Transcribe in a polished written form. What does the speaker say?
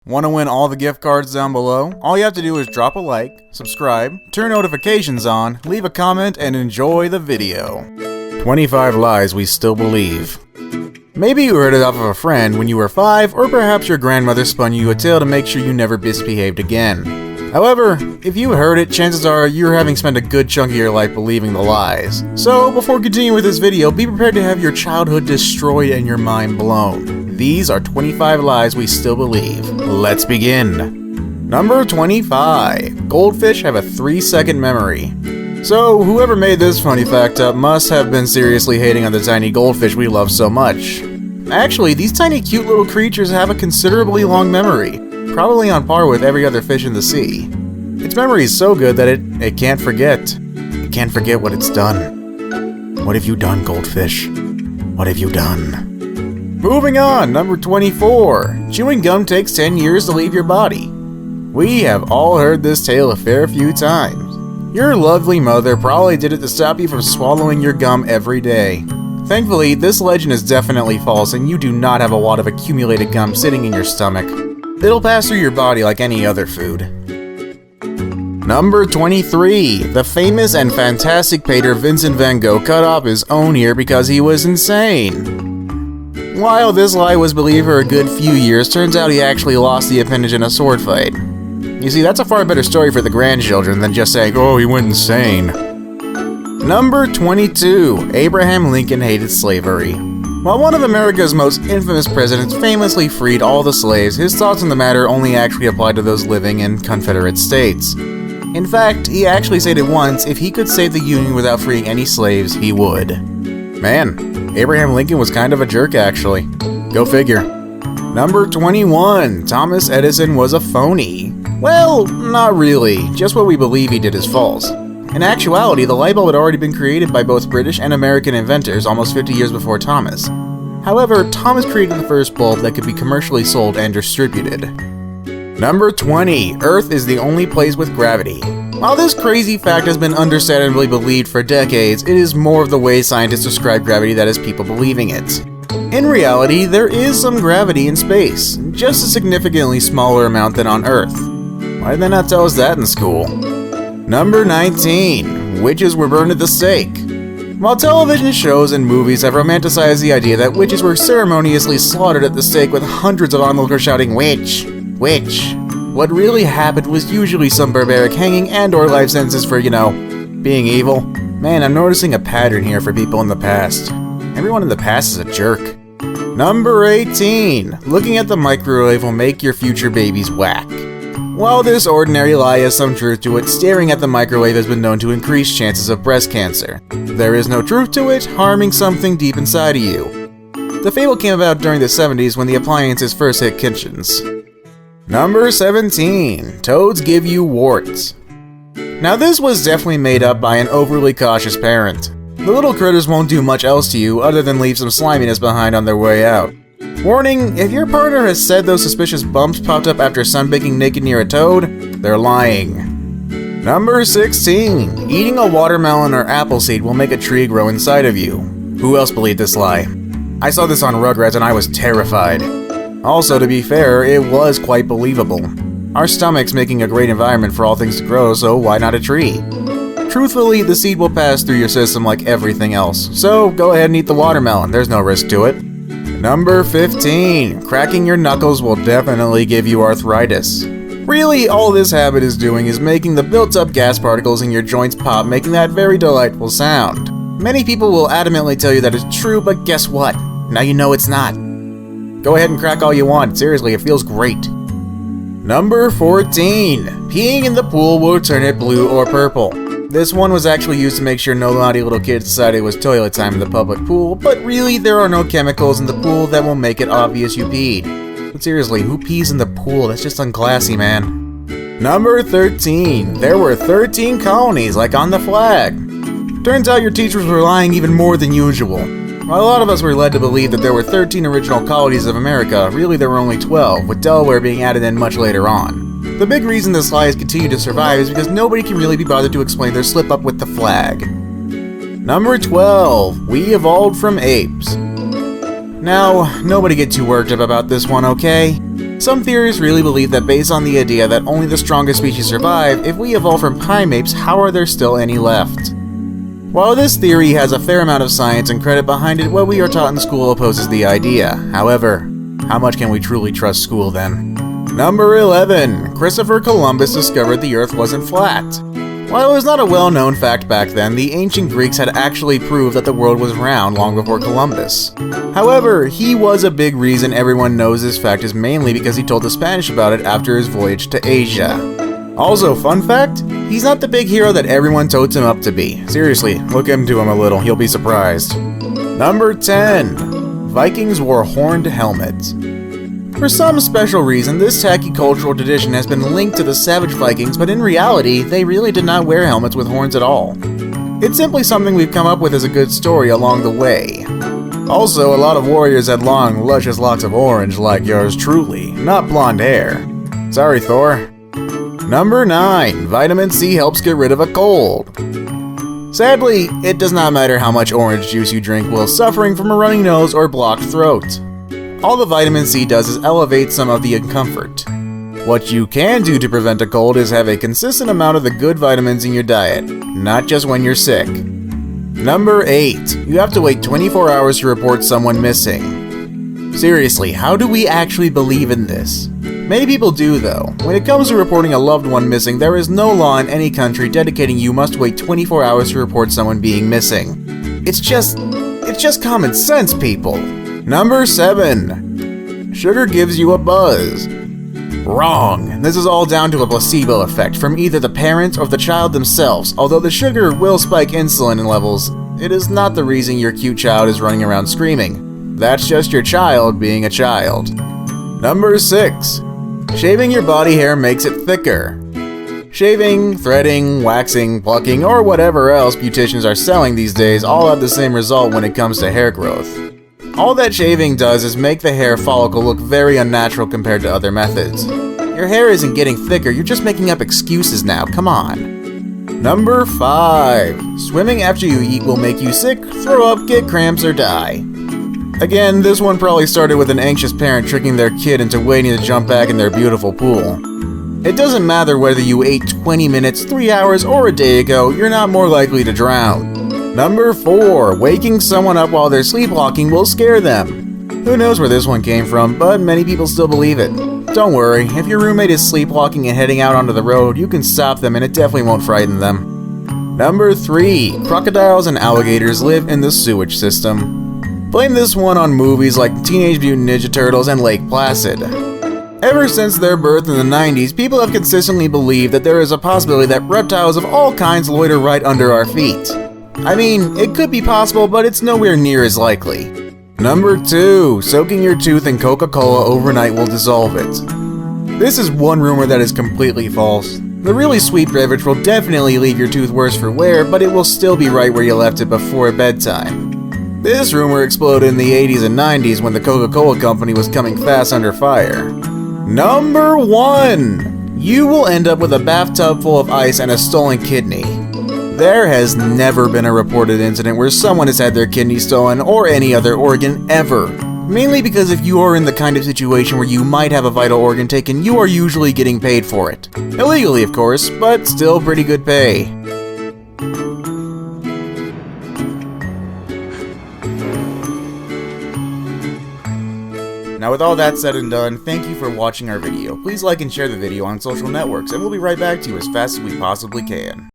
Want to win all the gift cards down below? All you have to do is drop a like, subscribe, turn notifications on, leave a comment, and enjoy the video. 25 lies we still believe. Maybe you heard it off of a friend when you were 5, or perhaps your grandmother spun you a tale to make sure you never misbehaved again. However, if you heard it, chances are you're having spent a good chunk of your life believing the lies. So, before continuing with this video, be prepared to have your childhood destroyed and your mind blown. These are 25 lies we still believe. Let's begin. Number 25. Goldfish have a 3-second memory. So, whoever made this funny fact up must have been seriously hating on the tiny goldfish we love so much. Actually, these tiny cute little creatures have a considerably long memory, probably on par with every other fish in the sea. Its memory is so good that it can't forget. It can't forget what it's done. What have you done, goldfish? What have you done? Moving on, number 24. Chewing gum takes 10 years to leave your body. We have all heard this tale a fair few times. Your lovely mother probably did it to stop you from swallowing your gum every day. Thankfully, this legend is definitely false and you do not have a wad of accumulated gum sitting in your stomach. It'll pass through your body like any other food. Number 23. The famous and fantastic painter Vincent van Gogh cut off his own ear because he was insane. While this lie was believed for a good few years, turns out he actually lost the appendage in a sword fight. You see, that's a far better story for the grandchildren than just saying, oh, he went insane. Number 22. Abraham Lincoln hated slavery. While one of America's most infamous presidents famously freed all the slaves, his thoughts on the matter only actually applied to those living in Confederate states. In fact, he actually stated once if he could save the Union without freeing any slaves, he would. Man, Abraham Lincoln was kind of a jerk actually. Go figure. Number 21. Thomas Edison was a phony. Well, not really. Just what we believe he did is false. In actuality, the light bulb had already been created by both British and American inventors almost 50 years before Thomas. However, Thomas created the first bulb that could be commercially sold and distributed. Number 20. Earth is the only place with gravity. While this crazy fact has been understandably believed for decades, it is more of the way scientists describe gravity that is people believing it. In reality, there is some gravity in space, just a significantly smaller amount than on Earth. Why did they not tell us that in school? Number 19. Witches were burned at the stake. While television shows and movies have romanticized the idea that witches were ceremoniously slaughtered at the stake with hundreds of onlookers shouting, "Witch! Witch!" what really happened was usually some barbaric hanging and/or life sentences for, being evil. Man, I'm noticing a pattern here for people in the past. Everyone in the past is a jerk. Number 18. Looking at the microwave will make your future babies whack. While this ordinary lie has some truth to it, staring at the microwave has been known to increase chances of breast cancer. There is no truth to it, harming something deep inside of you. The fable came about during the 70s when the appliances first hit kitchens. Number 17. Toads give you warts. Now this was definitely made up by an overly cautious parent. The little critters won't do much else to you other than leave some sliminess behind on their way out. Warning, if your partner has said those suspicious bumps popped up after sunbaking naked near a toad, they're lying. Number 16. Eating a watermelon or apple seed will make a tree grow inside of you. Who else believed this lie? I saw this on Rugrats and I was terrified. Also, to be fair, it was quite believable. Our stomach's making a great environment for all things to grow, so why not a tree? Truthfully, the seed will pass through your system like everything else, so go ahead and eat the watermelon, there's no risk to it. Number 15. Cracking your knuckles will definitely give you arthritis. Really, all this habit is doing is making the built-up gas particles in your joints pop, making that very delightful sound. Many people will adamantly tell you that it's true, but guess what? Now you know it's not. Go ahead and crack all you want, seriously, it feels great. Number 14. Peeing in the pool will turn it blue or purple. This one was actually used to make sure no naughty little kids decided it was toilet time in the public pool, but really there are no chemicals in the pool that will make it obvious you peed. But seriously, who pees in the pool? That's just unclassy, man. Number 13. There were 13 colonies, like on the flag. Turns out your teachers were lying even more than usual. While a lot of us were led to believe that there were 13 original colonies of America, really there were only 12, with Delaware being added in much later on. The big reason this lie has continued to survive is because nobody can really be bothered to explain their slip-up with the flag. Number 12. We evolved from apes. Now, nobody get too worked up about this one, okay? Some theorists really believe that based on the idea that only the strongest species survive, if we evolved from primates, how are there still any left? While this theory has a fair amount of science and credit behind it, what we are taught in school opposes the idea. However, how much can we truly trust school then? Number 11. Christopher Columbus discovered the Earth wasn't flat. While it was not a well-known fact back then, the ancient Greeks had actually proved that the world was round long before Columbus. However, he was a big reason everyone knows this fact is mainly because he told the Spanish about it after his voyage to Asia. Also, fun fact, he's not the big hero that everyone totes him up to be. Seriously, look into him a little, you'll be surprised. Number 10. Vikings wore horned helmets. For some special reason, this tacky cultural tradition has been linked to the savage Vikings, but in reality, they really did not wear helmets with horns at all. It's simply something we've come up with as a good story along the way. Also, a lot of warriors had long, luscious locks of orange like yours truly, not blonde hair. Sorry, Thor. Number 9. Vitamin C helps get rid of a cold. Sadly, it does not matter how much orange juice you drink while suffering from a runny nose or blocked throat. All the vitamin C does is elevate some of the discomfort. What you can do to prevent a cold is have a consistent amount of the good vitamins in your diet, not just when you're sick. Number 8. You have to wait 24 hours to report someone missing. Seriously, how do we actually believe in this? Many people do though. When it comes to reporting a loved one missing, there is no law in any country dedicating you must wait 24 hours to report someone being missing. It's just common sense, people. Number 7. Sugar gives you a buzz. Wrong. This is all down to a placebo effect from either the parent or the child themselves. Although the sugar will spike insulin levels, it is not the reason your cute child is running around screaming. That's just your child being a child. Number 6. Shaving your body hair makes it thicker. Shaving, threading, waxing, plucking, or whatever else beauticians are selling these days all have the same result when it comes to hair growth. All that shaving does is make the hair follicle look very unnatural compared to other methods. Your hair isn't getting thicker, you're just making up excuses now, come on. Number 5. Swimming after you eat will make you sick, throw up, get cramps, or die. Again, this one probably started with an anxious parent tricking their kid into waiting to jump back in their beautiful pool. It doesn't matter whether you ate 20 minutes, 3 hours, or a day ago, you're not more likely to drown. Number 4. Waking someone up while they're sleepwalking will scare them. Who knows where this one came from, but many people still believe it. Don't worry, if your roommate is sleepwalking and heading out onto the road, you can stop them and it definitely won't frighten them. Number 3. Crocodiles and alligators live in the sewage system. Blame this one on movies like Teenage Mutant Ninja Turtles and Lake Placid. Ever since their birth in the 90s, people have consistently believed that there is a possibility that reptiles of all kinds loiter right under our feet. I mean, it could be possible, but it's nowhere near as likely. Number 2. Soaking your tooth in Coca-Cola overnight will dissolve it. This is one rumor that is completely false. The really sweet beverage will definitely leave your tooth worse for wear, but it will still be right where you left it before bedtime. This rumor exploded in the 80s and 90s when the Coca-Cola company was coming fast under fire. Number 1. You will end up with a bathtub full of ice and a stolen kidney. There has never been a reported incident where someone has had their kidney stolen or any other organ ever. Mainly because if you are in the kind of situation where you might have a vital organ taken, you are usually getting paid for it. Illegally, of course, but still pretty good pay. Now with all that said and done, thank you for watching our video. Please like and share the video on social networks, and we'll be right back to you as fast as we possibly can.